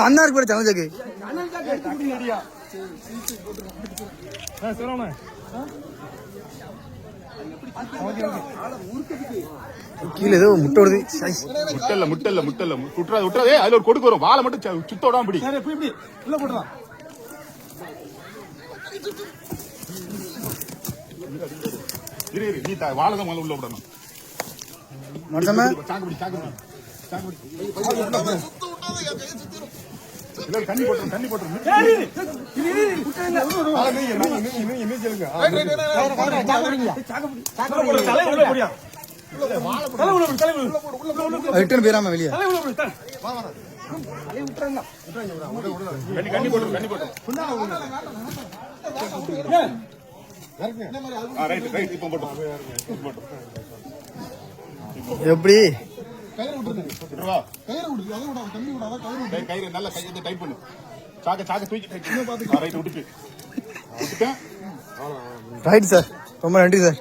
அண்ணா இருக்கு சனஜாக்கு கீழே ஏதோ முட்டை வருது. முட்டல்ல விட்டுறாதே. அதுல ஒரு கொடுக்கு வரும். வாழை மட்டும் சுத்த விடாம பிடி. உள்ள போட்டுதான் இரு நீ வாழை தான் உள்ள விடணும். தண்ணி போட்டு போயிடாம வெளியே எப்படி கயிறு நல்லா கையை டைப் பண்ணு. சாக்க தூக்கி ரைட் சார். ரொம்ப நன்றி சார்.